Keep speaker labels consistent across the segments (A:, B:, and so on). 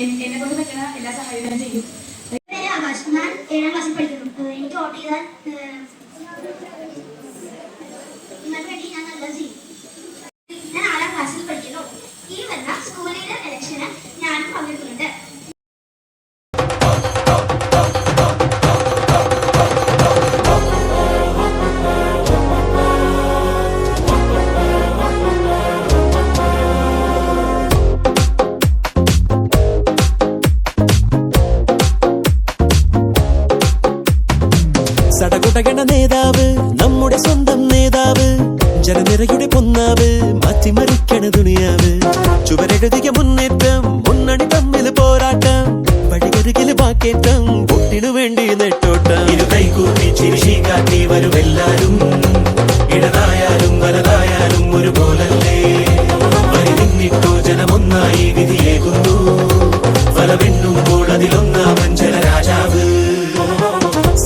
A: എന്നെ കൊണ്ട് പറ്റുന്ന എല്ലാ സഹായവും ചെയ്യും.
B: ഞാൻ 7ാം ക്ലാസ്സിൽ പഠിക്കുന്നു. എനിക്ക് വോട്ട് ചെയ്താൽ നിങ്ങൾക്ക് വേണ്ടി ഞാൻ നല്ലത് ചെയ്യും. ഞാൻ 4ാം ക്ലാസ്സിൽ പഠിക്കുന്നു. ഈ വരുന്ന സ്കൂൾ ലീഡർ ഇലക്ഷന് ഞാനും പങ്കെടുക്കുന്നുണ്ട്.
C: സടകുടകണ നേതാവ്, നമ്മുടെ സ്വന്തം നേതാവ്, ജനനിരയുടെ പൊന്നാവ്, മാറ്റിമറിക്കണ ദുനിയാവ്. ചുവരെഴുതിയ മുന്നേറ്റം, മുന്നണി തമ്മിൽ പോരാട്ടം, വഴികരുകില് വാക്കേറ്റം, വോട്ടിനു വേണ്ടി നെട്ടോട്ടം. ഇരുകൈകൂപ്പി ചിരിശി കാട്ടി വരുമെല്ലാരും, ഇടതായാലും വലതായാലും ഒരുപോലല്ലേ. വരി നിന്നിട്ടോ ജനമൊന്നായി വിധിയേകുന്നു, ഫലമെണ്ണുമ്പോൾ അതിലൊന്നാമൻ ജനരാജാവ്.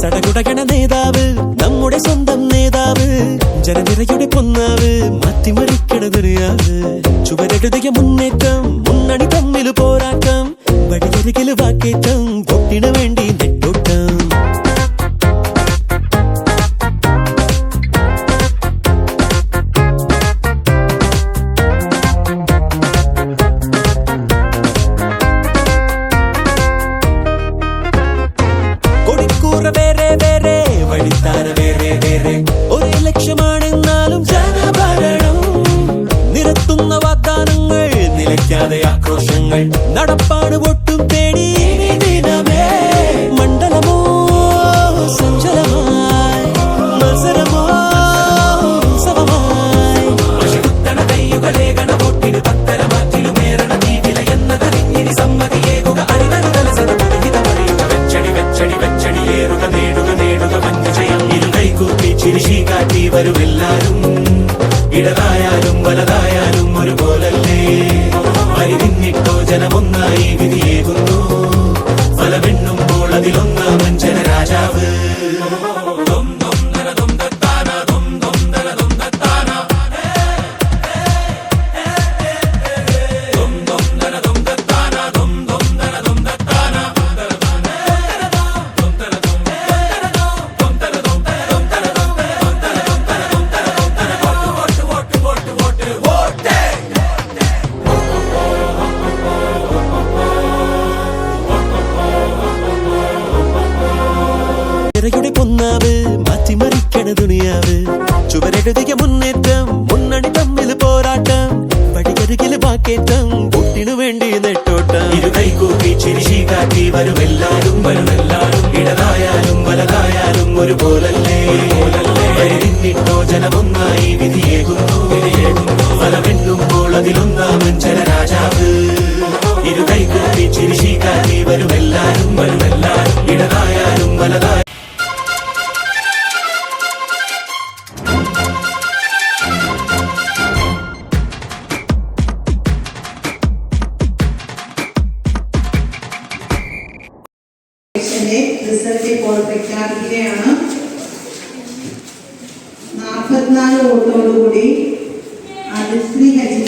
C: സടകുടകണ നേതാവ്, നമ്മുടെ സ്വന്തം നേതാവ്, ജനനിരയുടെ പൊന്നാവ്, മാറ്റിമറിക്കണ ദുനിയാവ്. ചുവരെഴുതിയ മുന്നേറ്റം, മുന്നണി തമ്മിൽ പോരാട്ടം, വഴിയരികില് വാക്കേറ്റം, വോട്ടിനു വേണ്ടി നെട്ടോട്ടം. വേറെ വേറെ വഴിത്താര വേറെ വേറെ, ഒരേ ലക്ഷ്യമാണെന്നാലും ജനഭരണം. നിരത്തുന്ന വാഗ്ദാനങ്ങൾ, നിലയ്ക്കാതെ ആക്രോശങ്ങൾ, നടപ്പാട് വോട്ടും തേടി ദിനമേ. മണ്ഡലമോ സഞ്ചലമായി, മത്സരമോ ഉത്സവമായി. കയ്യുകളെ ഗണവോട്ടിന് പത്തര മാറ്റിലുമേറണ നീതില എന്നതറിഞ്ഞിനി സമ്മതിയേകുക. അറിവരുതലസത പുതുഹിത പറയുക, വെച്ചടി വെച്ചടി വെച്ചടി ഏറുക, നേടുക നേടുക മഞ്ജയം. ഇരുകൈകൂപ്പി ചിരിശി കാട്ടി വരുമെല്ലാരും, ഇടതായാലും വലതായാലും ഒരുപോലല്ലേ. വരി നിന്നിട്ടോ ജനമൊന്നായി വിധിയേകുന്നു, ഫലമെണ്ണുമ്പോൾ അതിലൊന്നാമൻ ജനരാജാവ്. യുടെ പൊന്നാവ്, മാറ്റിമറിക്കണ ദുനിയാവ്. ചുവരെഴുതിയ മുന്നേറ്റം, മുന്നണി തമ്മിൽ പോരാട്ടം, വഴിയരികില് വാക്കേറ്റം, വോട്ടിനു വേണ്ടി നെട്ടോട്ടം. ഇരുകൈകൂപ്പി ചിരിശി കാട്ടി വരുമെല്ലാരും, ഇടതായാലും വലതായാലും ഒരുപോലല്ലേ. വരി നിന്നിട്ടോ ജനമൊന്നായി വിധിയേകുന്നു, ഫലമെണ്ണുമ്പോൾ അതിലൊന്നാമൻ ജനരാജാവ്. ഇരുകൈകൂപ്പി ചിരിശി കാട്ടി വരുമെല്ലാരും, ഇടതായാലും വലതായാലും.
D: റിസൾട്ട് ഇപ്പോൾ പ്രഖ്യാപിക്കുകയാണ്. 44 വോട്ടോടുകൂടി അതിശ്രീ ഹജി